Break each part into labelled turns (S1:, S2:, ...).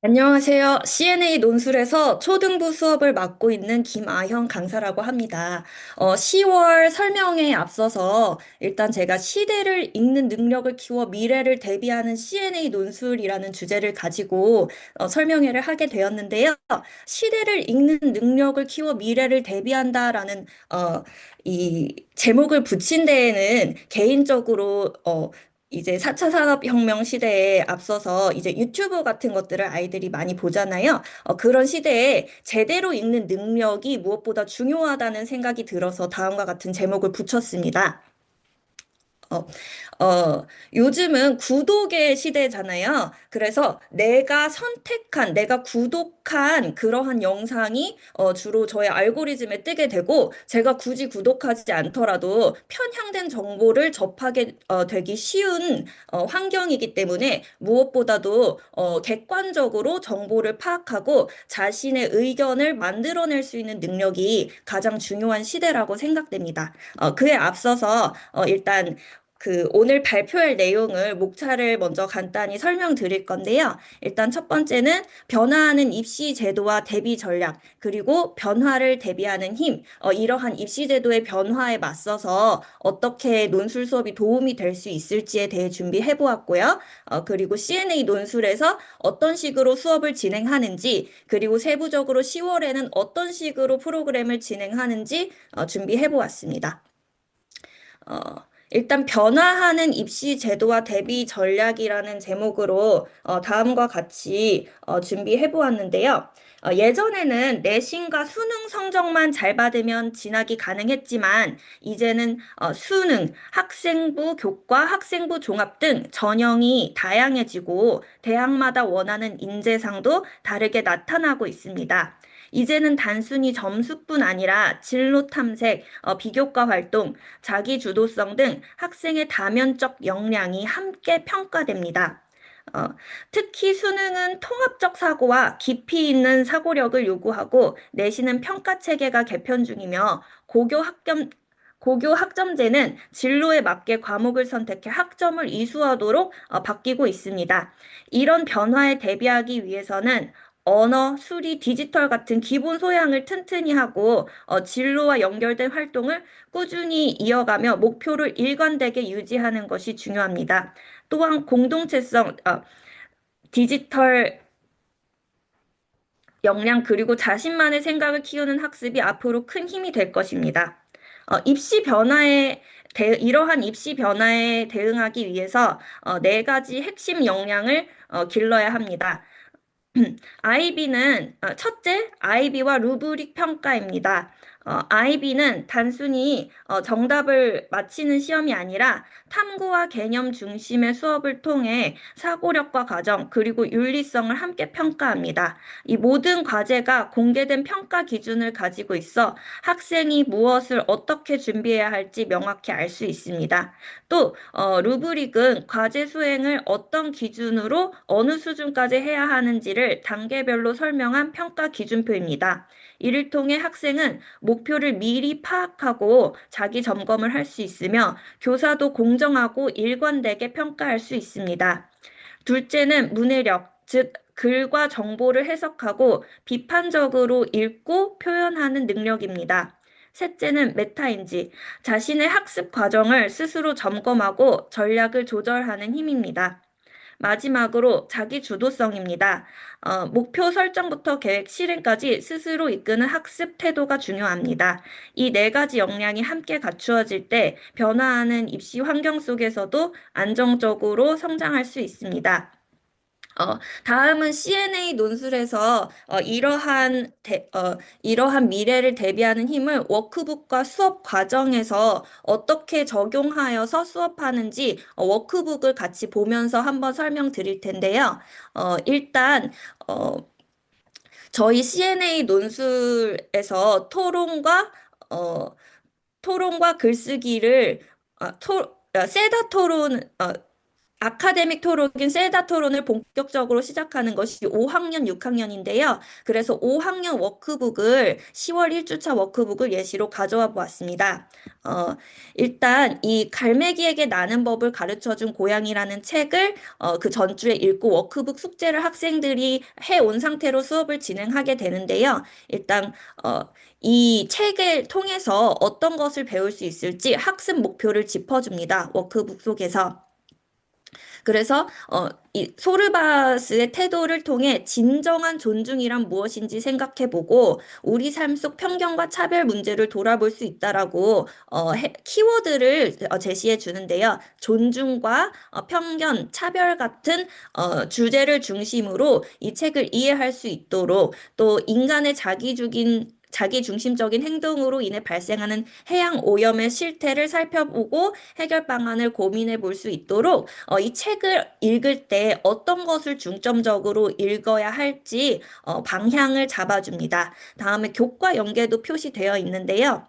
S1: 안녕하세요. CNA 논술에서 초등부 수업을 맡고 있는 김아현 강사라고 합니다. 10월 설명에 앞서서 일단 제가 시대를 읽는 능력을 키워 미래를 대비하는 CNA 논술이라는 주제를 가지고 설명회를 하게 되었는데요. 시대를 읽는 능력을 키워 미래를 대비한다라는 이 제목을 붙인 데에는 개인적으로 이제 4차 산업혁명 시대에 앞서서 이제 유튜브 같은 것들을 아이들이 많이 보잖아요. 그런 시대에 제대로 읽는 능력이 무엇보다 중요하다는 생각이 들어서 다음과 같은 제목을 붙였습니다. 어, 요즘은 구독의 시대잖아요. 그래서 내가 구독한 그러한 영상이 주로 저의 알고리즘에 뜨게 되고, 제가 굳이 구독하지 않더라도 편향된 정보를 접하게 되기 쉬운 환경이기 때문에 무엇보다도 객관적으로 정보를 파악하고 자신의 의견을 만들어낼 수 있는 능력이 가장 중요한 시대라고 생각됩니다. 그에 앞서서 일단 오늘 발표할 내용을 목차를 먼저 간단히 설명드릴 건데요. 일단 첫 번째는 변화하는 입시 제도와 대비 전략, 그리고 변화를 대비하는 힘, 이러한 입시 제도의 변화에 맞서서 어떻게 논술 수업이 도움이 될 수 있을지에 대해 준비해 보았고요. 그리고 CNA 논술에서 어떤 식으로 수업을 진행하는지, 그리고 세부적으로 10월에는 어떤 식으로 프로그램을 진행하는지 준비해 보았습니다. 어, 일단 변화하는 입시 제도와 대비 전략이라는 제목으로 다음과 같이 준비해 보았는데요. 예전에는 내신과 수능 성적만 잘 받으면 진학이 가능했지만 이제는 수능, 학생부 교과, 학생부 종합 등 전형이 다양해지고 대학마다 원하는 인재상도 다르게 나타나고 있습니다. 이제는 단순히 점수뿐 아니라 진로 탐색, 비교과 활동, 자기 주도성 등 학생의 다면적 역량이 함께 평가됩니다. 어, 특히 수능은 통합적 사고와 깊이 있는 사고력을 요구하고 내신은 평가 체계가 개편 중이며 고교 학점제는 진로에 맞게 과목을 선택해 학점을 이수하도록 바뀌고 있습니다. 이런 변화에 대비하기 위해서는 언어, 수리, 디지털 같은 기본 소양을 튼튼히 하고 진로와 연결된 활동을 꾸준히 이어가며 목표를 일관되게 유지하는 것이 중요합니다. 또한 공동체성, 디지털 역량 그리고 자신만의 생각을 키우는 학습이 앞으로 큰 힘이 될 것입니다. 이러한 입시 변화에 대응하기 위해서 네 가지 핵심 역량을 길러야 합니다. IB는 첫째, IB와 루브릭 평가입니다. IB는 단순히 정답을 맞히는 시험이 아니라 탐구와 개념 중심의 수업을 통해 사고력과 과정, 그리고 윤리성을 함께 평가합니다. 이 모든 과제가 공개된 평가 기준을 가지고 있어 학생이 무엇을 어떻게 준비해야 할지 명확히 알 수 있습니다. 또 루브릭은 과제 수행을 어떤 기준으로 어느 수준까지 해야 하는지를 단계별로 설명한 평가 기준표입니다. 이를 통해 학생은 목표를 미리 파악하고 자기 점검을 할 수 있으며 교사도 공정하고 일관되게 평가할 수 있습니다. 둘째는 문해력, 즉 글과 정보를 해석하고 비판적으로 읽고 표현하는 능력입니다. 셋째는 메타인지, 자신의 학습 과정을 스스로 점검하고 전략을 조절하는 힘입니다. 마지막으로 자기 주도성입니다. 목표 설정부터 계획 실행까지 스스로 이끄는 학습 태도가 중요합니다. 이 네 가지 역량이 함께 갖추어질 때 변화하는 입시 환경 속에서도 안정적으로 성장할 수 있습니다. 다음은 CNA 논술에서 이러한 미래를 대비하는 힘을 워크북과 수업 과정에서 어떻게 적용하여서 수업하는지 워크북을 같이 보면서 한번 설명드릴 텐데요. 일단 어, 저희 CNA 논술에서 어, 토론과 글쓰기를 세다 토론 아카데믹 토론인 셀다 토론을 본격적으로 시작하는 것이 5학년, 6학년인데요. 그래서 5학년 워크북을 10월 1주차 워크북을 예시로 가져와 보았습니다. 어, 일단 이 갈매기에게 나는 법을 가르쳐준 고양이라는 책을 그 전주에 읽고 워크북 숙제를 학생들이 해온 상태로 수업을 진행하게 되는데요. 일단 이 책을 통해서 어떤 것을 배울 수 있을지 학습 목표를 짚어줍니다. 워크북 속에서. 그래서 이 소르바스의 태도를 통해 진정한 존중이란 무엇인지 생각해보고 우리 삶 속 편견과 차별 문제를 돌아볼 수 있다라고 키워드를 제시해 주는데요. 존중과 편견, 차별 같은 주제를 중심으로 이 책을 이해할 수 있도록 또 인간의 자기 중심적인 행동으로 인해 발생하는 해양 오염의 실태를 살펴보고 해결 방안을 고민해 볼 수 있도록 이 책을 읽을 때 어떤 것을 중점적으로 읽어야 할지 방향을 잡아줍니다. 다음에 교과 연계도 표시되어 있는데요.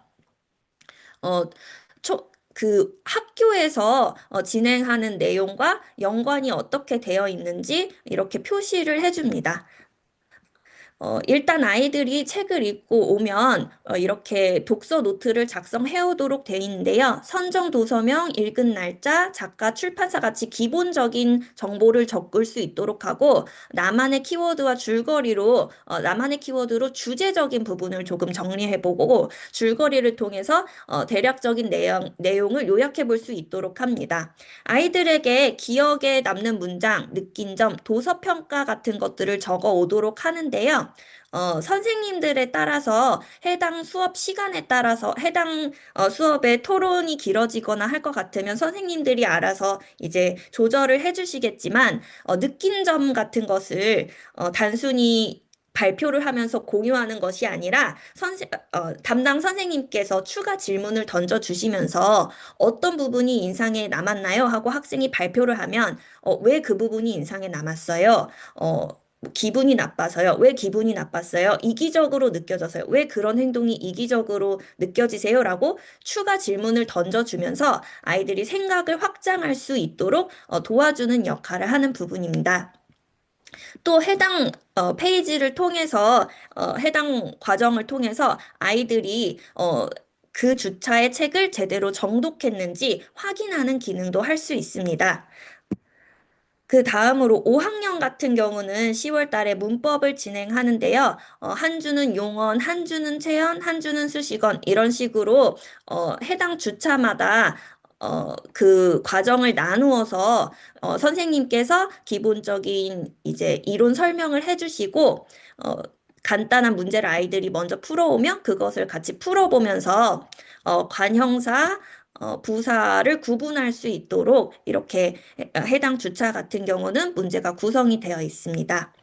S1: 어, 그 학교에서 진행하는 내용과 연관이 어떻게 되어 있는지 이렇게 표시를 해줍니다. 일단 아이들이 책을 읽고 오면 이렇게 독서 노트를 작성해 오도록 돼 있는데요. 선정 도서명, 읽은 날짜, 작가, 출판사 같이 기본적인 정보를 적을 수 있도록 하고 나만의 키워드로 주제적인 부분을 조금 정리해 보고 줄거리를 통해서 대략적인 내용을 요약해 볼 수 있도록 합니다. 아이들에게 기억에 남는 문장, 느낀 점, 도서 평가 같은 것들을 적어 오도록 하는데요. 선생님들에 따라서 해당 수업 시간에 따라서 해당 수업의 토론이 길어지거나 할 것 같으면 선생님들이 알아서 이제 조절을 해주시겠지만 느낀 점 같은 것을 단순히 발표를 하면서 공유하는 것이 아니라 담당 선생님께서 추가 질문을 던져주시면서 어떤 부분이 인상에 남았나요? 하고 학생이 발표를 하면 왜 그 부분이 인상에 남았어요? 기분이 나빠서요. 왜 기분이 나빴어요? 이기적으로 느껴져서요. 왜 그런 행동이 이기적으로 느껴지세요? 라고 추가 질문을 던져주면서 아이들이 생각을 확장할 수 있도록 도와주는 역할을 하는 부분입니다. 또 해당 페이지를 통해서 해당 과정을 통해서 아이들이 그 주차의 책을 제대로 정독했는지 확인하는 기능도 할 수 있습니다. 그 다음으로 5학년 같은 경우는 10월 달에 문법을 진행하는데요. 한 주는 용언, 한 주는 체언, 한 주는 수식언 이런 식으로 해당 주차마다 그 과정을 나누어서 선생님께서 기본적인 이제 이론 설명을 해주시고 간단한 문제를 아이들이 먼저 풀어오면 그것을 같이 풀어보면서 관형사, 부사를 구분할 수 있도록 이렇게 해당 주차 같은 경우는 문제가 구성이 되어 있습니다.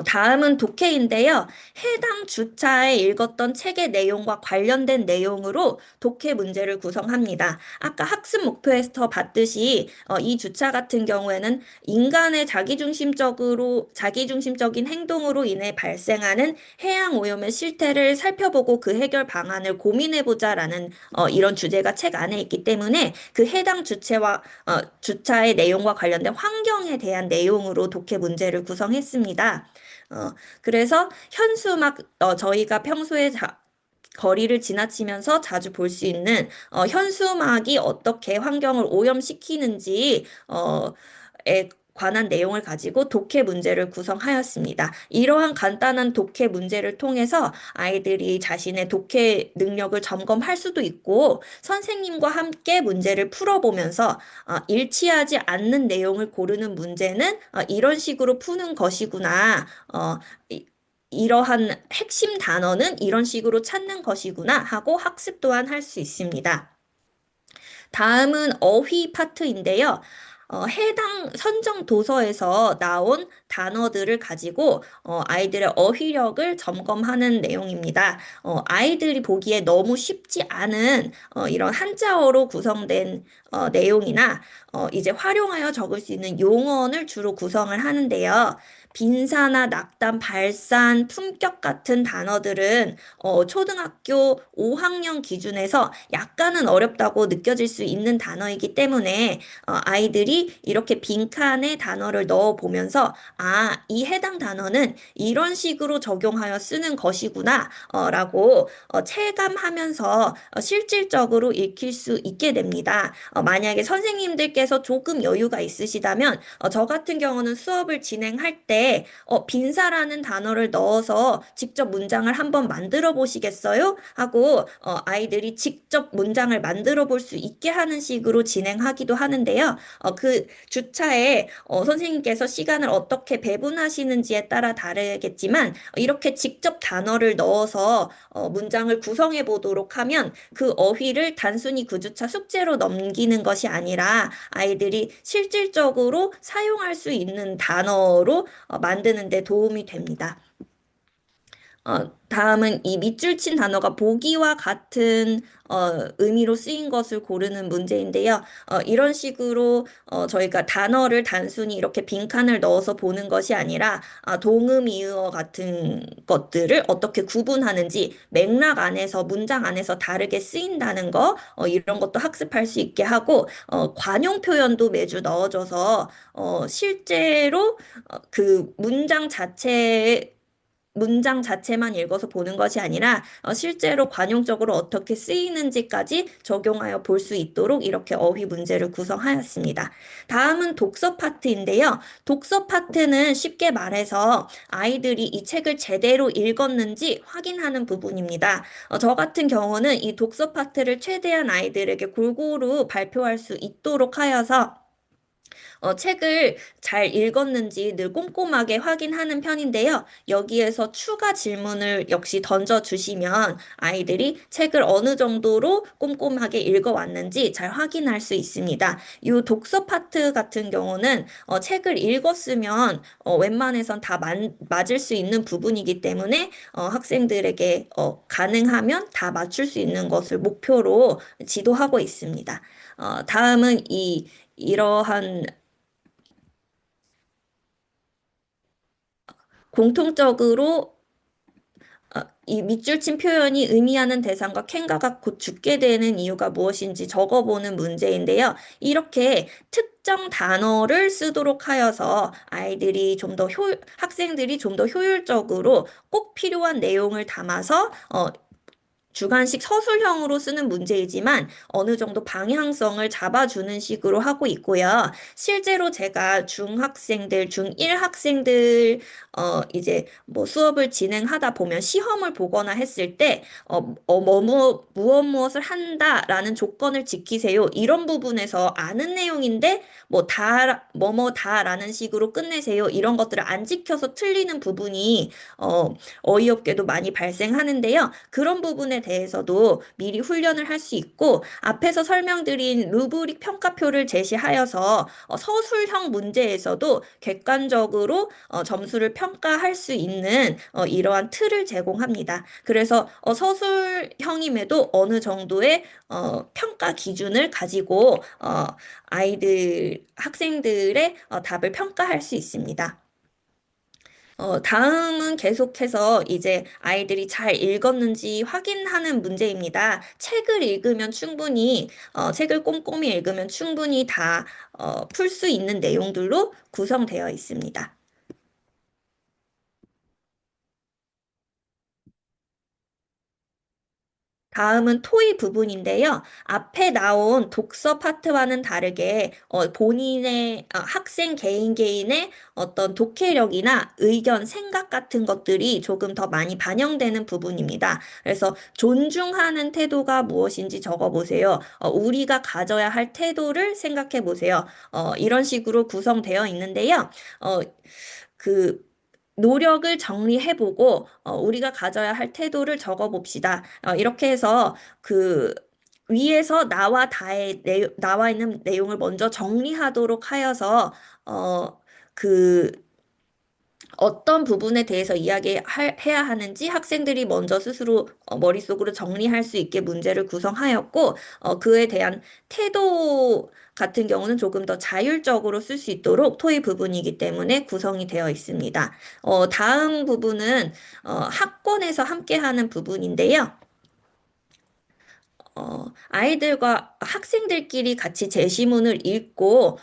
S1: 다음은 독해인데요. 해당 주차에 읽었던 책의 내용과 관련된 내용으로 독해 문제를 구성합니다. 아까 학습 목표에서 봤듯이 이 주차 같은 경우에는 인간의 자기중심적인 행동으로 인해 발생하는 해양 오염의 실태를 살펴보고 그 해결 방안을 고민해보자라는 이런 주제가 책 안에 있기 때문에 그 해당 주차의 내용과 관련된 환경에 대한 내용으로 독해 문제를 구성했습니다. 그래서 저희가 평소에 거리를 지나치면서 자주 볼 수 있는 현수막이 어떻게 환경을 오염시키는지 에 관한 내용을 가지고 독해 문제를 구성하였습니다. 이러한 간단한 독해 문제를 통해서 아이들이 자신의 독해 능력을 점검할 수도 있고 선생님과 함께 문제를 풀어보면서 일치하지 않는 내용을 고르는 문제는 이런 식으로 푸는 것이구나. 이러한 핵심 단어는 이런 식으로 찾는 것이구나 하고 학습 또한 할 수 있습니다. 다음은 어휘 파트인데요. 해당 선정 도서에서 나온 단어들을 가지고 아이들의 어휘력을 점검하는 내용입니다. 아이들이 보기에 너무 쉽지 않은 이런 한자어로 구성된 내용이나 이제 활용하여 적을 수 있는 용언을 주로 구성을 하는데요. 빈사나 낙담, 발산, 품격 같은 단어들은 초등학교 5학년 기준에서 약간은 어렵다고 느껴질 수 있는 단어이기 때문에 아이들이 이렇게 빈칸에 단어를 넣어 보면서 이 해당 단어는 이런 식으로 적용하여 쓰는 것이구나, 라고 체감하면서 실질적으로 익힐 수 있게 됩니다. 만약에 선생님들께서 조금 여유가 있으시다면 저 같은 경우는 수업을 진행할 때 빈사라는 단어를 넣어서 직접 문장을 한번 만들어 보시겠어요? 하고 아이들이 직접 문장을 만들어 볼 수 있게 하는 식으로 진행하기도 하는데요. 그 주차에 선생님께서 시간을 어떻게 배분하시는지에 따라 다르겠지만 이렇게 직접 단어를 넣어서 문장을 구성해 보도록 하면 그 어휘를 단순히 그 주차 숙제로 넘기는 것이 아니라 아이들이 실질적으로 사용할 수 있는 단어로 만드는 데 도움이 됩니다. 다음은 이 밑줄 친 단어가 보기와 같은 의미로 쓰인 것을 고르는 문제인데요. 이런 식으로 저희가 단어를 단순히 이렇게 빈칸을 넣어서 보는 것이 아니라 동음이의어 같은 것들을 어떻게 구분하는지 맥락 안에서 문장 안에서 다르게 쓰인다는 거 이런 것도 학습할 수 있게 하고 관용 표현도 매주 넣어줘서 실제로 그 문장 자체만 읽어서 보는 것이 아니라 실제로 관용적으로 어떻게 쓰이는지까지 적용하여 볼 수 있도록 이렇게 어휘 문제를 구성하였습니다. 다음은 독서 파트인데요. 독서 파트는 쉽게 말해서 아이들이 이 책을 제대로 읽었는지 확인하는 부분입니다. 저 같은 경우는 이 독서 파트를 최대한 아이들에게 골고루 발표할 수 있도록 하여서 책을 잘 읽었는지 늘 꼼꼼하게 확인하는 편인데요. 여기에서 추가 질문을 역시 던져주시면 아이들이 책을 어느 정도로 꼼꼼하게 읽어왔는지 잘 확인할 수 있습니다. 이 독서 파트 같은 경우는 책을 읽었으면 웬만해선 다 맞을 수 있는 부분이기 때문에 학생들에게 가능하면 다 맞출 수 있는 것을 목표로 지도하고 있습니다. 다음은 이러한 공통적으로 이 밑줄 친 표현이 의미하는 대상과 캔가가 곧 죽게 되는 이유가 무엇인지 적어보는 문제인데요. 이렇게 특정 단어를 쓰도록 하여서 학생들이 좀 더 효율적으로 꼭 필요한 내용을 담아서 주관식 서술형으로 쓰는 문제이지만 어느 정도 방향성을 잡아주는 식으로 하고 있고요. 실제로 제가 중학생들, 중1 학생들, 이제 뭐 수업을 진행하다 보면 시험을 보거나 했을 때, 무엇을 한다라는 조건을 지키세요. 이런 부분에서 아는 내용인데, 뭐다라는 식으로 끝내세요. 이런 것들을 안 지켜서 틀리는 부분이, 어이없게도 많이 발생하는데요. 그런 부분에 대해서도 미리 훈련을 할 수 있고, 앞에서 설명드린 루브릭 평가표를 제시하여서 서술형 문제에서도 객관적으로 점수를 평가할 수 있는 이러한 틀을 제공합니다. 그래서 서술형임에도 어느 정도의 평가 기준을 가지고 학생들의 답을 평가할 수 있습니다. 다음은 계속해서 이제 아이들이 잘 읽었는지 확인하는 문제입니다. 책을 꼼꼼히 읽으면 충분히 다, 풀 수 있는 내용들로 구성되어 있습니다. 다음은 토의 부분인데요. 앞에 나온 독서 파트와는 다르게 학생 개인의 어떤 독해력이나 의견, 생각 같은 것들이 조금 더 많이 반영되는 부분입니다. 그래서 존중하는 태도가 무엇인지 적어보세요. 우리가 가져야 할 태도를 생각해 보세요. 이런 식으로 구성되어 있는데요. 어, 그 노력을 정리해보고 우리가 가져야 할 태도를 적어봅시다. 이렇게 해서 그 위에서 나와 있는 내용을 먼저 정리하도록 하여서 어, 그 어떤 부분에 대해서 이야기해야 하는지 학생들이 먼저 스스로 머릿속으로 정리할 수 있게 문제를 구성하였고, 그에 대한 태도 같은 경우는 조금 더 자율적으로 쓸 수 있도록 토의 부분이기 때문에 구성이 되어 있습니다. 다음 부분은 학권에서 함께하는 부분인데요. 아이들과 학생들끼리 같이 제시문을 읽고,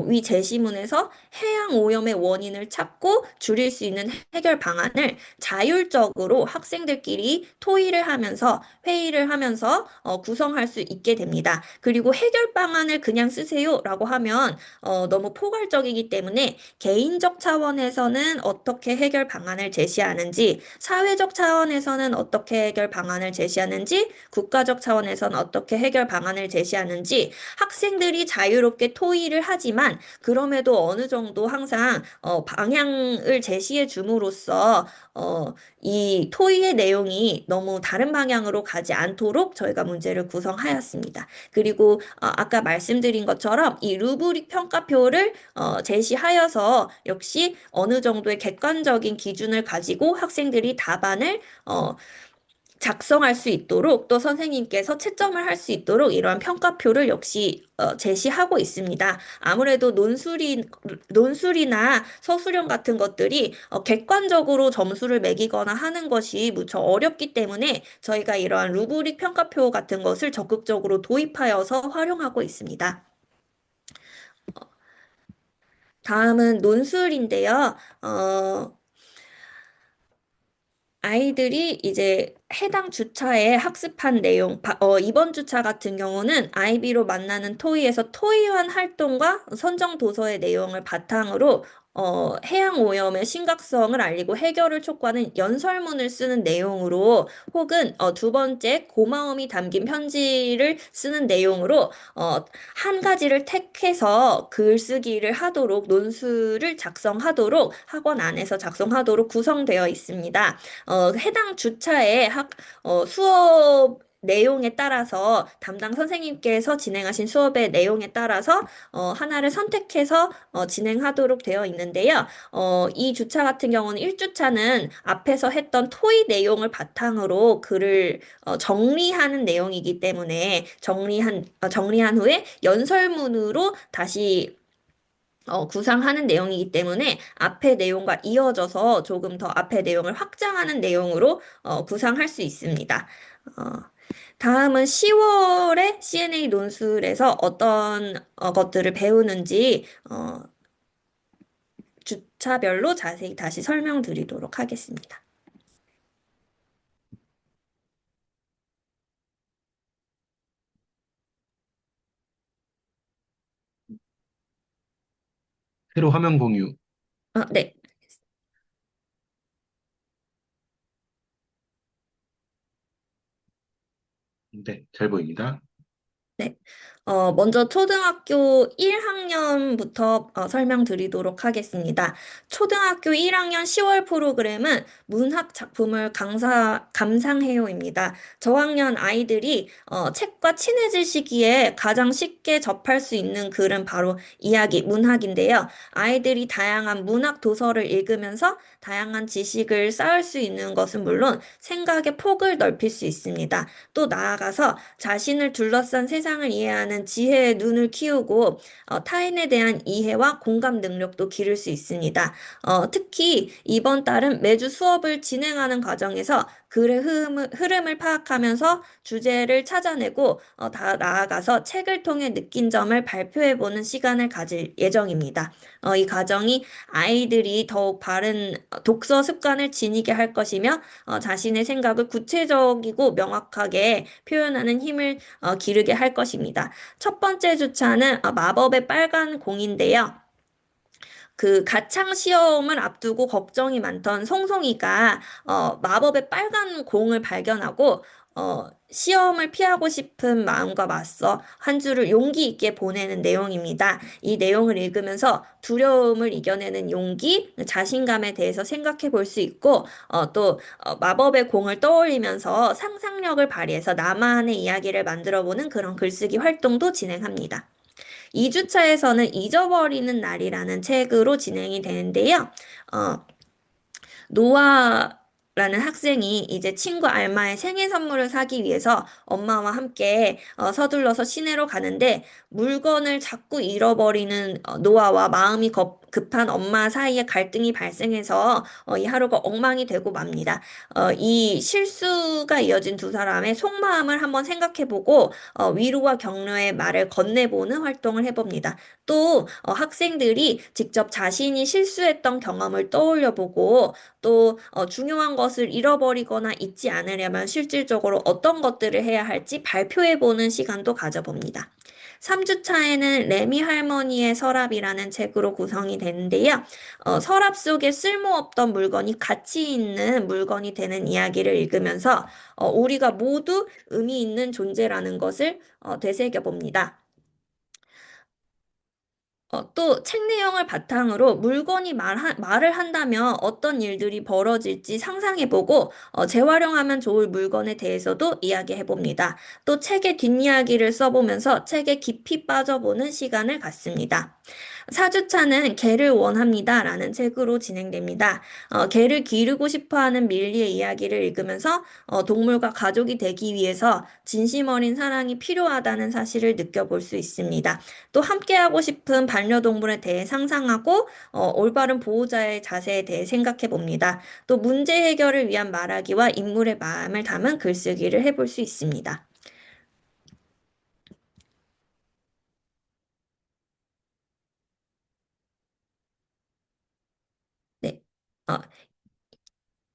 S1: 위 제시문에서 해양 오염의 원인을 찾고 줄일 수 있는 해결 방안을 자율적으로 학생들끼리 토의를 하면서, 회의를 하면서, 구성할 수 있게 됩니다. 그리고 해결 방안을 그냥 쓰세요라고 하면, 너무 포괄적이기 때문에 개인적 차원에서는 어떻게 해결 방안을 제시하는지, 사회적 차원에서는 어떻게 해결 방안을 제시하는지, 국가적 차원에서는 어떻게 해결 방안을 제시하는지 학생들이 자유롭게 토의를 하지만 그럼에도 어느 정도 항상 방향을 제시해 줌으로써 이 토의의 내용이 너무 다른 방향으로 가지 않도록 저희가 문제를 구성하였습니다. 그리고 아까 말씀드린 것처럼 이 루브릭 평가표를 제시하여서 역시 어느 정도의 객관적인 기준을 가지고 학생들이 답안을 작성할 수 있도록 또 선생님께서 채점을 할 수 있도록 이러한 평가표를 역시 제시하고 있습니다. 아무래도 논술이나 서술형 같은 것들이 객관적으로 점수를 매기거나 하는 것이 무척 어렵기 때문에 저희가 이러한 루브릭 평가표 같은 것을 적극적으로 도입하여서 활용하고 있습니다. 다음은 논술인데요. 아이들이 이제 해당 주차에 학습한 내용, 이번 주차 같은 경우는 아이비로 만나는 토의에서 토의원 활동과 선정 도서의 내용을 바탕으로 해양 오염의 심각성을 알리고 해결을 촉구하는 연설문을 쓰는 내용으로 혹은 두 번째 고마움이 담긴 편지를 쓰는 내용으로 한 가지를 택해서 글쓰기를 하도록 논술을 작성하도록 학원 안에서 작성하도록 구성되어 있습니다. 해당 주차에 수업 내용에 따라서 담당 선생님께서 진행하신 수업의 내용에 따라서 하나를 선택해서 진행하도록 되어 있는데요. 이 주차 같은 경우는 1주차는 앞에서 했던 토의 내용을 바탕으로 글을 정리하는 내용이기 때문에 정리한 후에 연설문으로 다시 구상하는 내용이기 때문에 앞의 내용과 이어져서 조금 더 앞의 내용을 확장하는 내용으로 구상할 수 있습니다. 어, 다음은 10월에 CNA 논술에서 어떤 것들을 배우는지 주차별로 자세히 다시 설명드리도록 하겠습니다.
S2: 새로 화면 공유.
S1: 네.
S2: 네, 잘 보입니다.
S1: 네. 먼저 초등학교 1학년부터 설명드리도록 하겠습니다. 초등학교 1학년 10월 프로그램은 문학 작품을 감상해요입니다. 저학년 아이들이 책과 친해질 시기에 가장 쉽게 접할 수 있는 글은 바로 이야기, 문학인데요. 아이들이 다양한 문학 도서를 읽으면서 다양한 지식을 쌓을 수 있는 것은 물론 생각의 폭을 넓힐 수 있습니다. 또 나아가서 자신을 둘러싼 세상을 이해하는 지혜의 눈을 키우고 타인에 대한 이해와 공감 능력도 기를 수 있습니다. 특히 이번 달은 매주 수업을 진행하는 과정에서 글의 흐름을 파악하면서 주제를 찾아내고 나아가서 책을 통해 느낀 점을 발표해보는 시간을 가질 예정입니다. 이 과정이 아이들이 더욱 바른 독서 습관을 지니게 할 것이며 자신의 생각을 구체적이고 명확하게 표현하는 힘을 기르게 할 것입니다. 첫 번째 주차는 마법의 빨간 공인데요. 그 가창 시험을 앞두고 걱정이 많던 송송이가 마법의 빨간 공을 발견하고 시험을 피하고 싶은 마음과 맞서 한 줄을 용기 있게 보내는 내용입니다. 이 내용을 읽으면서 두려움을 이겨내는 용기, 자신감에 대해서 생각해 볼 수 있고 또 마법의 공을 떠올리면서 상상력을 발휘해서 나만의 이야기를 만들어 보는 그런 글쓰기 활동도 진행합니다. 2주차에서는 잊어버리는 날이라는 책으로 진행이 되는데요. 노아라는 학생이 이제 친구 알마의 생일 선물을 사기 위해서 엄마와 함께 서둘러서 시내로 가는데 물건을 자꾸 잃어버리는 노아와 마음이 급한 엄마 사이에 갈등이 발생해서 이 하루가 엉망이 되고 맙니다. 이 실수가 이어진 두 사람의 속마음을 한번 생각해보고 위로와 격려의 말을 건네보는 활동을 해봅니다. 또 학생들이 직접 자신이 실수했던 경험을 떠올려보고 또 중요한 것을 잃어버리거나 잊지 않으려면 실질적으로 어떤 것들을 해야 할지 발표해보는 시간도 가져봅니다. 3주차에는 레미 할머니의 서랍이라는 책으로 구성이 되는데요. 서랍 속에 쓸모없던 물건이 가치 있는 물건이 되는 이야기를 읽으면서 우리가 모두 의미 있는 존재라는 것을 되새겨 봅니다. 또 책 내용을 바탕으로 물건이 말을 한다면 어떤 일들이 벌어질지 상상해보고 재활용하면 좋을 물건에 대해서도 이야기해봅니다. 또 책의 뒷이야기를 써보면서 책에 깊이 빠져보는 시간을 갖습니다. 4주차는 개를 원합니다. 라는 책으로 진행됩니다. 개를 기르고 싶어하는 밀리의 이야기를 읽으면서 동물과 가족이 되기 위해서 진심 어린 사랑이 필요하다는 사실을 느껴볼 수 있습니다. 또 함께하고 싶은 반려동물에 대해 상상하고 올바른 보호자의 자세에 대해 생각해 봅니다. 또 문제 해결을 위한 말하기와 인물의 마음을 담은 글쓰기를 해볼 수 있습니다. 네. 어,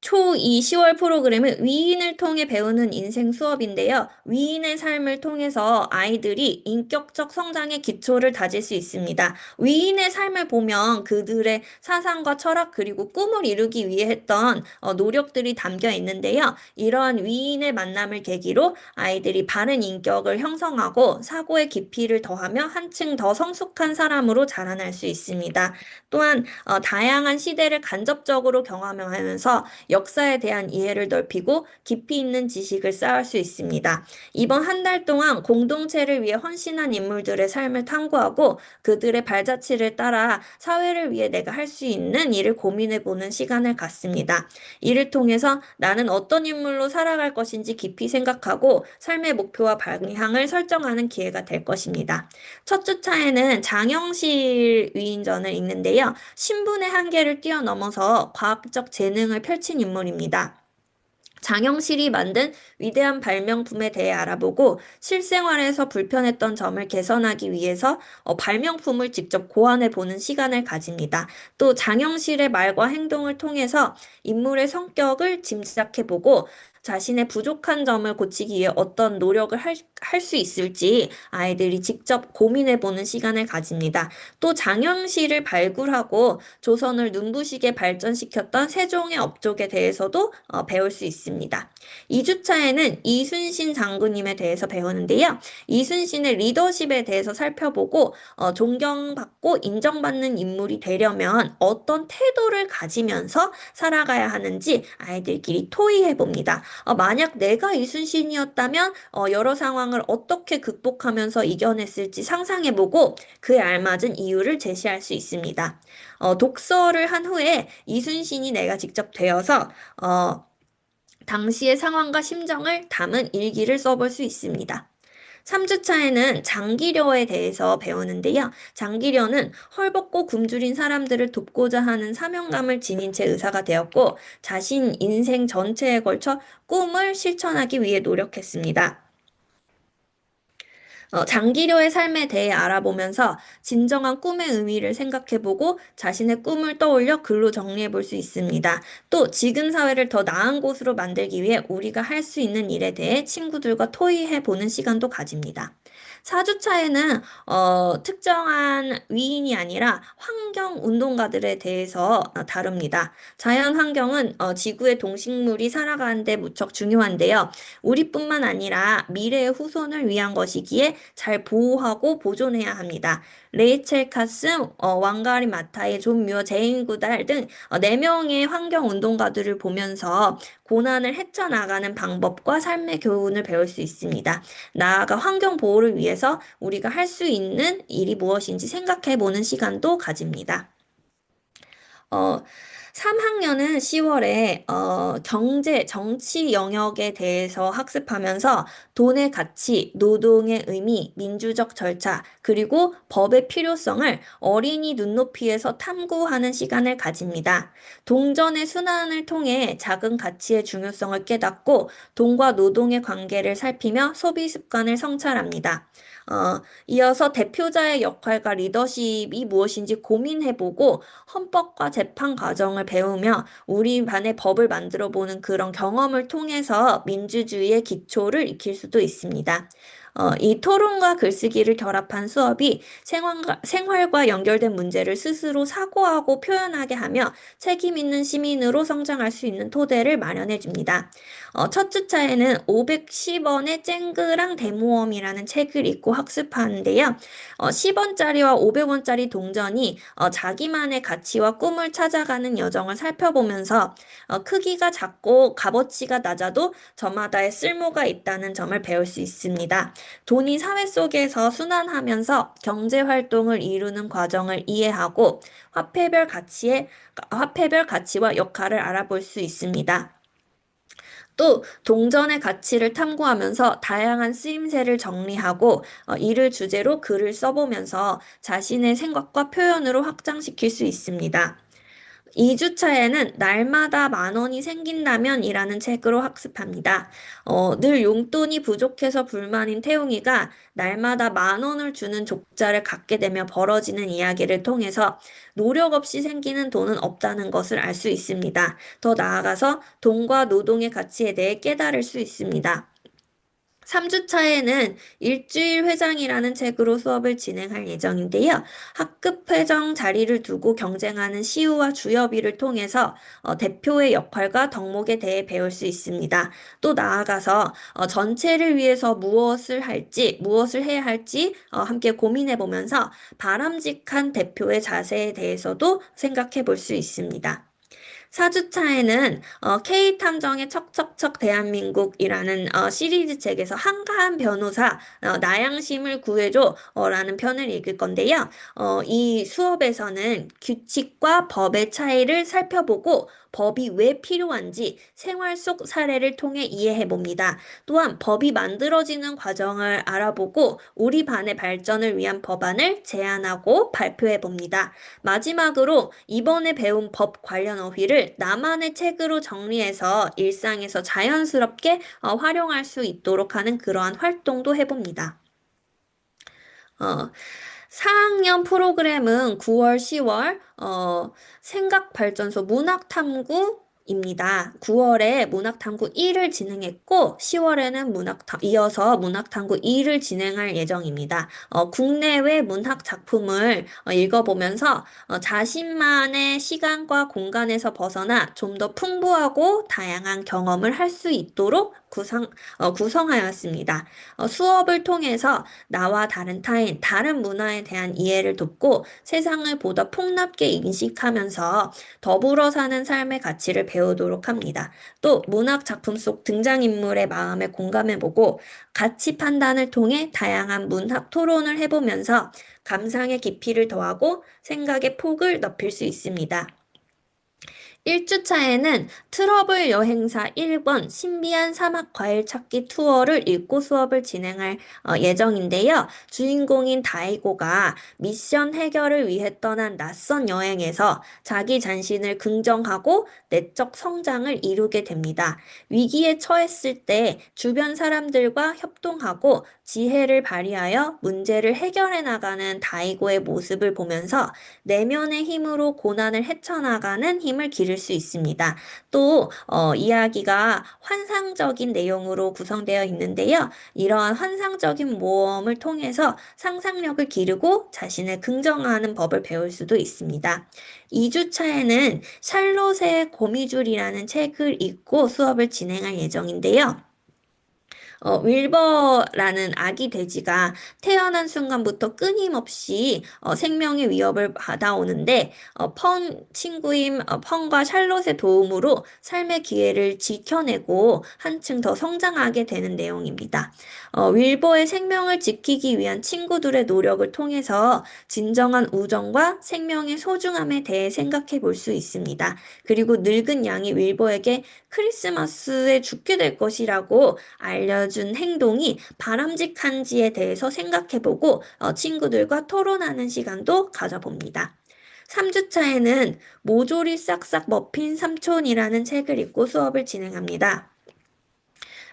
S1: 초2 10월 프로그램은 위인을 통해 배우는 인생 수업인데요. 위인의 삶을 통해서 아이들이 인격적 성장의 기초를 다질 수 있습니다. 위인의 삶을 보면 그들의 사상과 철학 그리고 꿈을 이루기 위해 했던 노력들이 담겨 있는데요. 이러한 위인의 만남을 계기로 아이들이 바른 인격을 형성하고 사고의 깊이를 더하며 한층 더 성숙한 사람으로 자라날 수 있습니다. 또한 다양한 시대를 간접적으로 경험하면서 역사에 대한 이해를 넓히고 깊이 있는 지식을 쌓을 수 있습니다. 이번 한 달 동안 공동체를 위해 헌신한 인물들의 삶을 탐구하고 그들의 발자취를 따라 사회를 위해 내가 할 수 있는 일을 고민해 보는 시간을 갖습니다. 이를 통해서 나는 어떤 인물로 살아갈 것인지 깊이 생각하고 삶의 목표와 방향을 설정하는 기회가 될 것입니다. 첫 주차에는 장영실 위인전을 읽는데요. 신분의 한계를 뛰어넘어서 과학적 재능을 펼친 인물입니다. 장영실이 만든 위대한 발명품에 대해 알아보고 실생활에서 불편했던 점을 개선하기 위해서 발명품을 직접 고안해 보는 시간을 가집니다. 또 장영실의 말과 행동을 통해서 인물의 성격을 짐작해 보고 자신의 부족한 점을 고치기 위해 어떤 노력을 할 수 있을지 아이들이 직접 고민해 보는 시간을 가집니다. 또 장영실을 발굴하고 조선을 눈부시게 발전시켰던 세종의 업적에 대해서도 배울 수 있습니다. 2주차에는 이순신 장군님에 대해서 배우는데요. 이순신의 리더십에 대해서 살펴보고 존경받고 인정받는 인물이 되려면 어떤 태도를 가지면서 살아가야 하는지 아이들끼리 토의해 봅니다. 만약 내가 이순신이었다면 여러 상황을 어떻게 극복하면서 이겨냈을지 상상해보고 그에 알맞은 이유를 제시할 수 있습니다. 독서를 한 후에 이순신이 내가 직접 되어서 당시의 상황과 심정을 담은 일기를 써볼 수 있습니다. 3주차에는 장기려에 대해서 배우는데요. 장기려는 헐벗고 굶주린 사람들을 돕고자 하는 사명감을 지닌 채 의사가 되었고 자신 인생 전체에 걸쳐 꿈을 실천하기 위해 노력했습니다. 장기료의 삶에 대해 알아보면서 진정한 꿈의 의미를 생각해보고 자신의 꿈을 떠올려 글로 정리해볼 수 있습니다. 또 지금 사회를 더 나은 곳으로 만들기 위해 우리가 할 수 있는 일에 대해 친구들과 토의해보는 시간도 가집니다. 4주차에는 특정한 위인이 아니라 환경 운동가들에 대해서 다룹니다. 자연 환경은 지구의 동식물이 살아가는데 무척 중요한데요. 우리뿐만 아니라 미래의 후손을 위한 것이기에 잘 보호하고 보존해야 합니다. 레이첼 카스, 왕가리 마타이, 존 뮤어, 제인 구달 등 4명의 환경 운동가들을 보면서 고난을 헤쳐나가는 방법과 삶의 교훈을 배울 수 있습니다. 나아가 환경 보호를 위해서 우리가 할 수 있는 일이 무엇인지 생각해 보는 시간도 가집니다. 어, 3학년은 10월에 경제, 정치 영역에 대해서 학습하면서 돈의 가치, 노동의 의미, 민주적 절차, 그리고 법의 필요성을 어린이 눈높이에서 탐구하는 시간을 가집니다. 동전의 순환을 통해 작은 가치의 중요성을 깨닫고 돈과 노동의 관계를 살피며 소비 습관을 성찰합니다. 이어서 대표자의 역할과 리더십이 무엇인지 고민해보고 헌법과 재판 과정을 배우며 우리 반의 법을 만들어 보는 그런 경험을 통해서 민주주의의 기초를 익힐 수도 있습니다. 이 토론과 글쓰기를 결합한 수업이 생활과 연결된 문제를 스스로 사고하고 표현하게 하며 책임 있는 시민으로 성장할 수 있는 토대를 마련해 줍니다. 첫 주차에는 510원의 쨍그랑 대모험이라는 책을 읽고 학습하는데요. 10원짜리와 500원짜리 동전이 자기만의 가치와 꿈을 찾아가는 여정을 살펴보면서 크기가 작고 값어치가 낮아도 저마다의 쓸모가 있다는 점을 배울 수 있습니다. 돈이 사회 속에서 순환하면서 경제 활동을 이루는 과정을 이해하고 화폐별 가치와 역할을 알아볼 수 있습니다. 또 동전의 가치를 탐구하면서 다양한 쓰임새를 정리하고 이를 주제로 글을 써보면서 자신의 생각과 표현으로 확장시킬 수 있습니다. 2주차에는 날마다 10,000원이 생긴다면이라는 책으로 학습합니다. 늘 용돈이 부족해서 불만인 태웅이가 날마다 10,000원을 주는 족자를 갖게 되며 벌어지는 이야기를 통해서 노력 없이 생기는 돈은 없다는 것을 알 수 있습니다. 더 나아가서 돈과 노동의 가치에 대해 깨달을 수 있습니다. 3주차에는 일주일 회장이라는 책으로 수업을 진행할 예정인데요. 학급 회장 자리를 두고 경쟁하는 시우와 주협의를 통해서 대표의 역할과 덕목에 대해 배울 수 있습니다. 또 나아가서 전체를 위해서 무엇을 해야 할지 함께 고민해 보면서 바람직한 대표의 자세에 대해서도 생각해 볼 수 있습니다. 4주차에는 K탐정의 척척척 대한민국이라는 시리즈 책에서 한가한 변호사 나양심을 구해줘 라는 편을 읽을 건데요. 이 수업에서는 규칙과 법의 차이를 살펴보고 법이 왜 필요한지 생활 속 사례를 통해 이해해 봅니다. 또한 법이 만들어지는 과정을 알아보고 우리 반의 발전을 위한 법안을 제안하고 발표해 봅니다. 마지막으로 이번에 배운 법 관련 어휘를 나만의 책으로 정리해서 일상에서 자연스럽게 활용할 수 있도록 하는 그러한 활동도 해봅니다. 어, 4학년 프로그램은 9월, 10월, 생각발전소 문학탐구입니다. 9월에 문학탐구 1을 진행했고, 10월에는 이어서 문학탐구 2를 진행할 예정입니다. 국내외 문학 작품을 읽어보면서 자신만의 시간과 공간에서 벗어나 좀 더 풍부하고 다양한 경험을 할 수 있도록 구성하였습니다. 수업을 통해서 나와 다른 타인, 다른 문화에 대한 이해를 돕고 세상을 보다 폭넓게 인식하면서 더불어 사는 삶의 가치를 배우도록 합니다. 또 문학 작품 속 등장인물의 마음에 공감해보고 가치 판단을 통해 다양한 문학 토론을 해보면서 감상의 깊이를 더하고 생각의 폭을 넓힐 수 있습니다. 1주차에는 트러블 여행사 1번 신비한 사막 과일 찾기 투어를 읽고 수업을 진행할 예정인데요. 주인공인 다이고가 미션 해결을 위해 떠난 낯선 여행에서 자기 자신을 긍정하고 내적 성장을 이루게 됩니다. 위기에 처했을 때 주변 사람들과 협동하고 지혜를 발휘하여 문제를 해결해 나가는 다이고의 모습을 보면서 내면의 힘으로 고난을 헤쳐나가는 힘을 기를 수 있습니다. 또 이야기가 환상적인 내용으로 구성되어 있는데요. 이러한 환상적인 모험을 통해서 상상력을 기르고 자신을 긍정하는 법을 배울 수도 있습니다. 2주차에는 샬롯의 거미줄이라는 책을 읽고 수업을 진행할 예정인데요. 윌버라는 아기 돼지가 태어난 순간부터 끊임없이 생명의 위협을 받아오는데 펑 친구인 펑과 샬롯의 도움으로 삶의 기회를 지켜내고 한층 더 성장하게 되는 내용입니다. 윌버의 생명을 지키기 위한 친구들의 노력을 통해서 진정한 우정과 생명의 소중함에 대해 생각해 볼 수 있습니다. 그리고 늙은 양이 윌버에게 크리스마스에 죽게 될 것이라고 알려준 행동이 바람직한지에 대해서 생각해보고 친구들과 토론하는 시간도 가져봅니다. 3주차에는 모조리 싹싹 머핀 삼촌이라는 책을 읽고 수업을 진행합니다.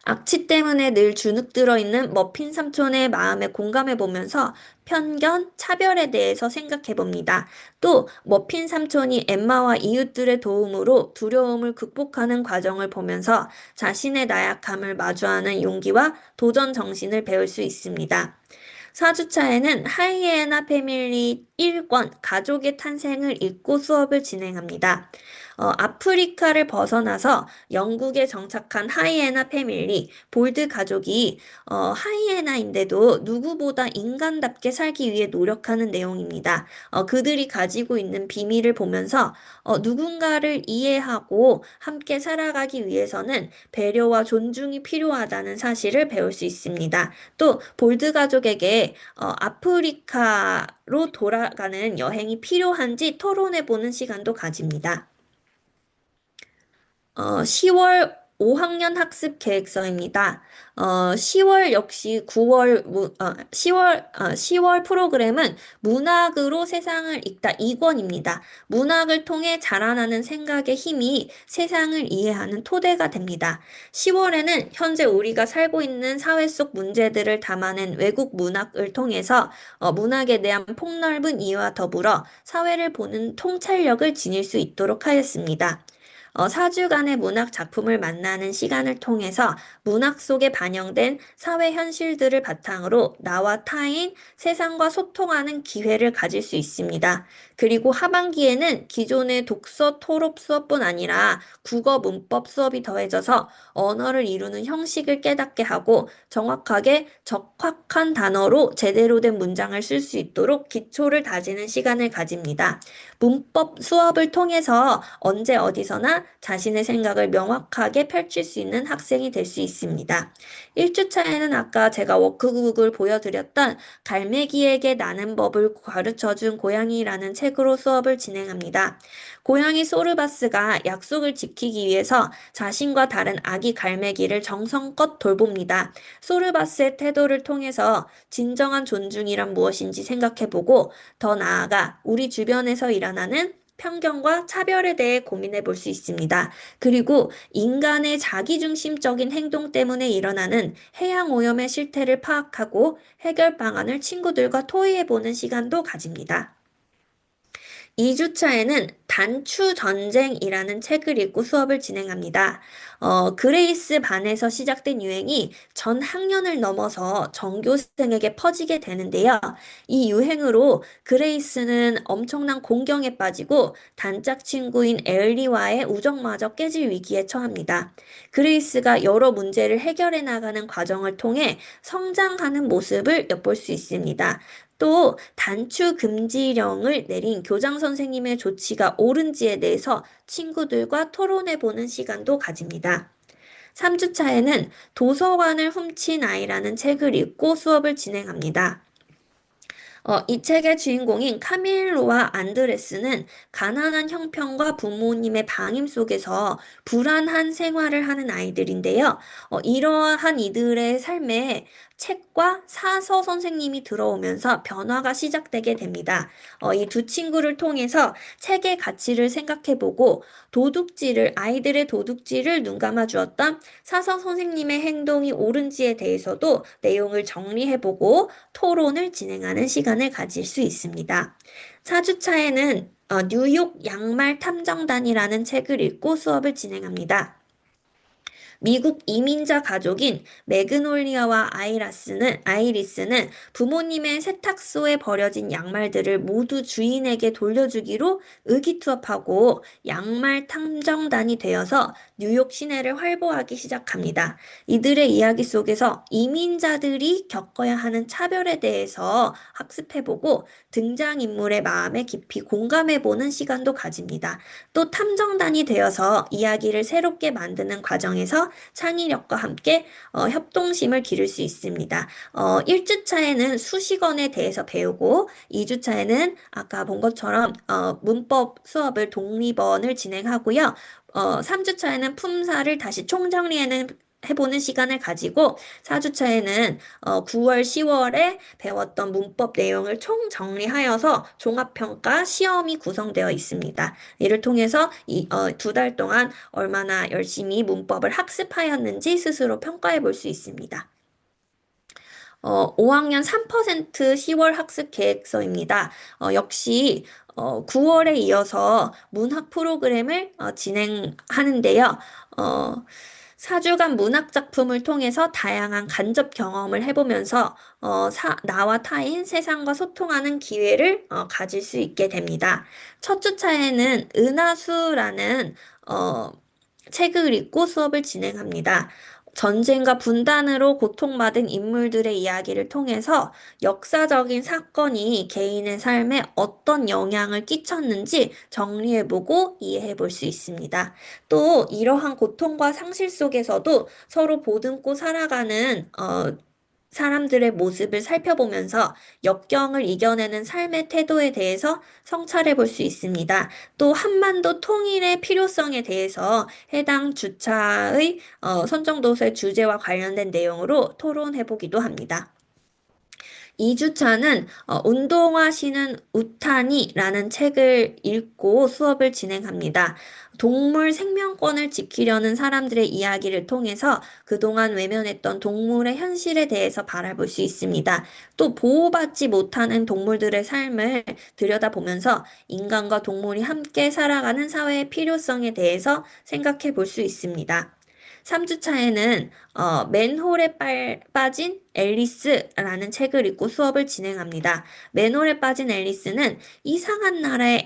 S1: 악취 때문에 늘 주눅 들어 있는 머핀 삼촌의 마음에 공감해 보면서 편견, 차별에 대해서 생각해 봅니다. 또 머핀 삼촌이 엠마와 이웃들의 도움으로 두려움을 극복하는 과정을 보면서 자신의 나약함을 마주하는 용기와 도전 정신을 배울 수 있습니다. 4주차에는 하이에나 패밀리 1권 가족의 탄생을 읽고 수업을 진행합니다. 아프리카를 벗어나서 영국에 정착한 하이에나 패밀리, 볼드 가족이 하이에나인데도 누구보다 인간답게 살기 위해 노력하는 내용입니다. 그들이 가지고 있는 비밀을 보면서 누군가를 이해하고 함께 살아가기 위해서는 배려와 존중이 필요하다는 사실을 배울 수 있습니다. 또 볼드 가족에게 아프리카로 돌아가는 여행이 필요한지 토론해보는 시간도 가집니다. 10월 5학년 학습 계획서입니다. 10월 역시 10월 프로그램은 문학으로 세상을 읽다 2권입니다. 문학을 통해 자라나는 생각의 힘이 세상을 이해하는 토대가 됩니다. 10월에는 현재 우리가 살고 있는 사회 속 문제들을 담아낸 외국 문학을 통해서 문학에 대한 폭넓은 이해와 더불어 사회를 보는 통찰력을 지닐 수 있도록 하였습니다. 4주간의 문학 작품을 만나는 시간을 통해서 문학 속에 반영된 사회 현실들을 바탕으로 나와 타인, 세상과 소통하는 기회를 가질 수 있습니다. 그리고 하반기에는 기존의 독서 토록 수업뿐 아니라 국어 문법 수업이 더해져서 언어를 이루는 형식을 깨닫게 하고 정확하게 적확한 단어로 제대로 된 문장을 쓸 수 있도록 기초를 다지는 시간을 가집니다. 문법 수업을 통해서 언제 어디서나 자신의 생각을 명확하게 펼칠 수 있는 학생이 될 수 있습니다. 1주차에는 아까 제가 워크북을 보여드렸던 갈매기에게 나는 법을 가르쳐준 고양이라는 책으로 수업을 진행합니다. 고양이 소르바스가 약속을 지키기 위해서 자신과 다른 아기 갈매기를 정성껏 돌봅니다. 소르바스의 태도를 통해서 진정한 존중이란 무엇인지 생각해보고 더 나아가 우리 주변에서 일어나는 편견과 차별에 대해 고민해 볼 수 있습니다. 그리고 인간의 자기중심적인 행동 때문에 일어나는 해양 오염의 실태를 파악하고 해결 방안을 친구들과 토의해 보는 시간도 가집니다. 2주차에는 단추 전쟁이라는 책을 읽고 수업을 진행합니다. 그레이스 반에서 시작된 유행이 전 학년을 넘어서 전교생에게 퍼지게 되는데요. 이 유행으로 그레이스는 엄청난 공경에 빠지고 단짝 친구인 엘리와의 우정마저 깨질 위기에 처합니다. 그레이스가 여러 문제를 해결해 나가는 과정을 통해 성장하는 모습을 엿볼 수 있습니다. 또 단추 금지령을 내린 교장 선생님의 조치가 옳은지에 대해서 친구들과 토론해 보는 시간도 가집니다. 3주차에는 도서관을 훔친 아이라는 책을 읽고 수업을 진행합니다. 이 책의 주인공인 카밀로와 안드레스는 가난한 형편과 부모님의 방임 속에서 불안한 생활을 하는 아이들인데요. 이러한 이들의 삶에 책과 사서 선생님이 들어오면서 변화가 시작되게 됩니다. 이 두 친구를 통해서 책의 가치를 생각해보고 아이들의 도둑질을 눈감아 주었던 사서 선생님의 행동이 옳은지에 대해서도 내용을 정리해보고 토론을 진행하는 시간을 가질 수 있습니다. 4주차에는 뉴욕 양말 탐정단이라는 책을 읽고 수업을 진행합니다. 미국 이민자 가족인 매그놀리아와 아이리스는 부모님의 세탁소에 버려진 양말들을 모두 주인에게 돌려주기로 의기투합하고 양말 탐정단이 되어서 뉴욕 시내를 활보하기 시작합니다. 이들의 이야기 속에서 이민자들이 겪어야 하는 차별에 대해서 학습해보고 등장인물의 마음에 깊이 공감해보는 시간도 가집니다. 또 탐정단이 되어서 이야기를 새롭게 만드는 과정에서 창의력과 함께 협동심을 기를 수 있습니다. 1주차에는 수식어에 대해서 배우고 2주차에는 아까 본 것처럼 문법 수업을 독립원을 진행하고요. 3주차에는 품사를 다시 총정리하는 해보는 시간을 가지고 4주차에는 9월, 10월에 배웠던 문법 내용을 총정리하여서 종합평가 시험이 구성되어 있습니다. 이를 통해서 2달 동안 얼마나 열심히 문법을 학습하였는지 스스로 평가해 볼 수 있습니다. 5학년 3% 10월 학습 계획서입니다. 역시 9월에 이어서 문학 프로그램을 진행하는데요. 어, 4주간 문학 작품을 통해서 다양한 간접 경험을 해보면서 나와 타인 세상과 소통하는 기회를 가질 수 있게 됩니다. 첫 주차에는 은하수라는 책을 읽고 수업을 진행합니다. 전쟁과 분단으로 고통받은 인물들의 이야기를 통해서 역사적인 사건이 개인의 삶에 어떤 영향을 끼쳤는지 정리해보고 이해해볼 수 있습니다. 또 이러한 고통과 상실 속에서도 서로 보듬고 살아가는 사람들의 모습을 살펴보면서 역경을 이겨내는 삶의 태도에 대해서 성찰해 볼 수 있습니다. 또 한반도 통일의 필요성에 대해서 해당 주차의 선정도서의 주제와 관련된 내용으로 토론해 보기도 합니다. 2주차는 운동하시는 우타니라는 책을 읽고 수업을 진행합니다. 동물 생명권을 지키려는 사람들의 이야기를 통해서 그동안 외면했던 동물의 현실에 대해서 바라볼 수 있습니다. 또 보호받지 못하는 동물들의 삶을 들여다보면서 인간과 동물이 함께 살아가는 사회의 필요성에 대해서 생각해 볼 수 있습니다. 3주차에는 맨홀에 빠진 앨리스라는 책을 읽고 수업을 진행합니다. 맨홀에 빠진 앨리스는 이상한 나라의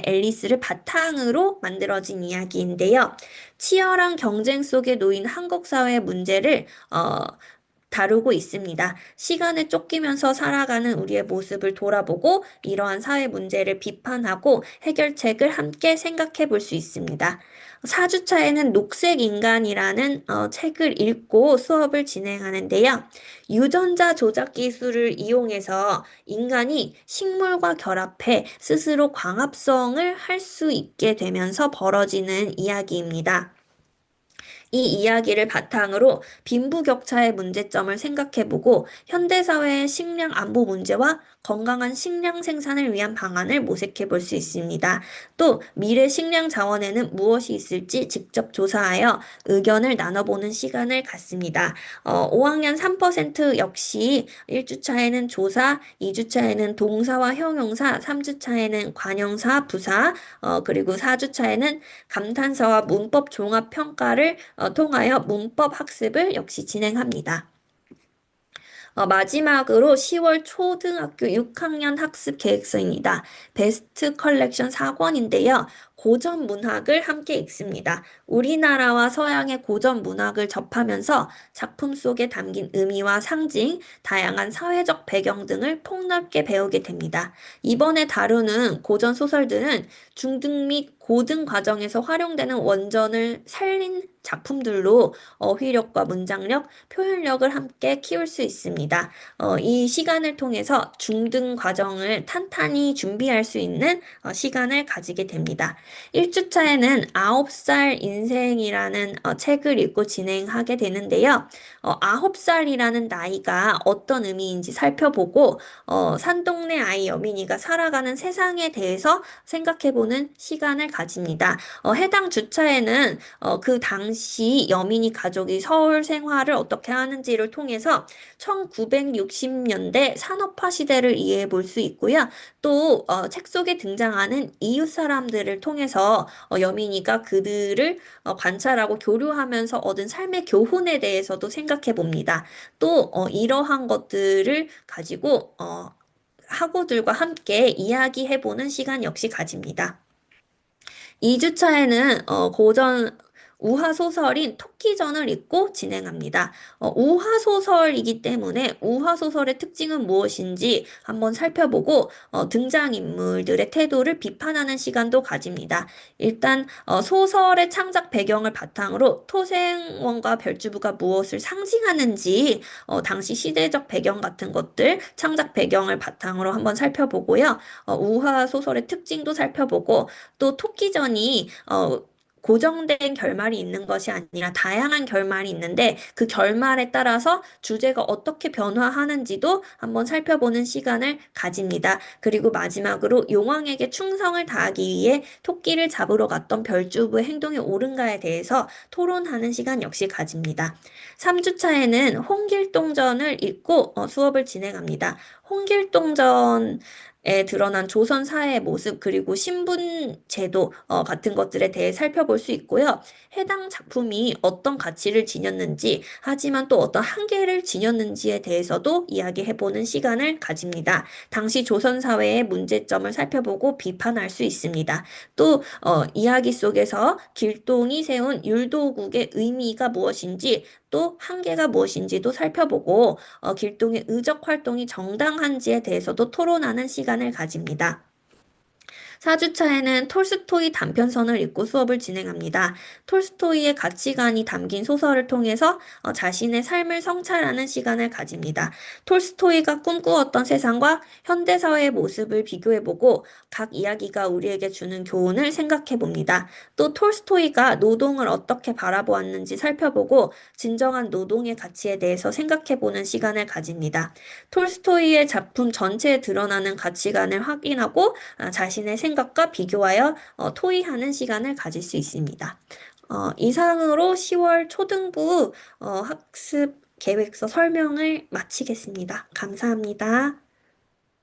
S1: 앨리스를 바탕으로 만들어진 이야기인데요. 치열한 경쟁 속에 놓인 한국 사회의 문제를 다루고 있습니다. 시간에 쫓기면서 살아가는 우리의 모습을 돌아보고 이러한 사회 문제를 비판하고 해결책을 함께 생각해 볼 수 있습니다. 4주차에는 녹색 인간이라는 책을 읽고 수업을 진행하는데요. 유전자 조작 기술을 이용해서 인간이 식물과 결합해 스스로 광합성을 할 수 있게 되면서 벌어지는 이야기입니다. 이 이야기를 바탕으로 빈부격차의 문제점을 생각해보고 현대사회의 식량 안보 문제와 건강한 식량 생산을 위한 방안을 모색해 볼 수 있습니다. 또 미래 식량 자원에는 무엇이 있을지 직접 조사하여 의견을 나눠보는 시간을 갖습니다. 5학년 3% 역시 1주차에는 조사, 2주차에는 동사와 형용사, 3주차에는 관형사, 부사, 그리고 4주차에는 감탄사와 문법 종합 평가를 통하여 문법 학습을 역시 진행합니다. 마지막으로 10월 초등학교 6학년 학습 계획서입니다. 베스트 컬렉션 4권인데요. 고전 문학을 함께 읽습니다. 우리나라와 서양의 고전 문학을 접하면서 작품 속에 담긴 의미와 상징, 다양한 사회적 배경 등을 폭넓게 배우게 됩니다. 이번에 다루는 고전 소설들은 중등 및 고등 과정에서 활용되는 원전을 살린 작품들로 어휘력과 문장력, 표현력을 함께 키울 수 있습니다. 이 시간을 통해서 중등 과정을 탄탄히 준비할 수 있는 시간을 가지게 됩니다. 1주차에는 9살 인생이라는 책을 읽고 진행하게 되는데요. 9살이라는 나이가 어떤 의미인지 살펴보고 산동네 아이 여민이가 살아가는 세상에 대해서 생각해보는 시간을 가집니다. 해당 주차에는 그 당시 여민이 가족이 서울 생활을 어떻게 하는지를 통해서 1960년대 산업화 시대를 이해해 볼 수 있고요. 또 책 속에 등장하는 이웃 사람들을 통해 통해서 여민이가 그들을 관찰하고 교류하면서 얻은 삶의 교훈에 대해서도 생각해 봅니다. 또 이러한 것들을 가지고 학우들과 함께 이야기해보는 시간 역시 가집니다. 2주차에는 고전 우화 소설인 토끼전을 읽고 진행합니다. 우화 소설이기 때문에 우화 소설의 특징은 무엇인지 한번 살펴보고 등장인물들의 태도를 비판하는 시간도 가집니다. 일단 소설의 창작 배경을 바탕으로 토생원과 별주부가 무엇을 상징하는지 당시 시대적 배경 같은 것들 창작 배경을 바탕으로 한번 살펴보고요. 우화 소설의 특징도 살펴보고 또 토끼전이 고정된 결말이 있는 것이 아니라 다양한 결말이 있는데 그 결말에 따라서 주제가 어떻게 변화하는지도 한번 살펴보는 시간을 가집니다. 그리고 마지막으로 용왕에게 충성을 다하기 위해 토끼를 잡으러 갔던 별주부의 행동이 옳은가에 대해서 토론하는 시간 역시 가집니다. 3주차에는 홍길동전을 읽고 수업을 진행합니다. 홍길동전 에 드러난 조선 사회의 모습 그리고 신분 제도 같은 것들에 대해 살펴볼 수 있고요. 해당 작품이 어떤 가치를 지녔는지 하지만 또 어떤 한계를 지녔는지에 대해서도 이야기해보는 시간을 가집니다. 당시 조선 사회의 문제점을 살펴보고 비판할 수 있습니다. 또 이야기 속에서 길동이 세운 율도국의 의미가 무엇인지 또 한계가 무엇인지도 살펴보고 길동의 의적 활동이 정당한지에 대해서도 토론하는 시간을 가집니다. 4주차에는 톨스토이 단편선을 읽고 수업을 진행합니다. 톨스토이의 가치관이 담긴 소설을 통해서 자신의 삶을 성찰하는 시간을 가집니다. 톨스토이가 꿈꾸었던 세상과 현대사회의 모습을 비교해보고 각 이야기가 우리에게 주는 교훈을 생각해봅니다. 또 톨스토이가 노동을 어떻게 바라보았는지 살펴보고 진정한 노동의 가치에 대해서 생각해보는 시간을 가집니다. 톨스토이의 작품 전체에 드러나는 가치관을 확인하고 자신의 생각과 비교하여 토의하는 시간을 가질 수 있습니다. 이상으로 10월 초등부 학습 계획서 설명을 마치겠습니다. 감사합니다.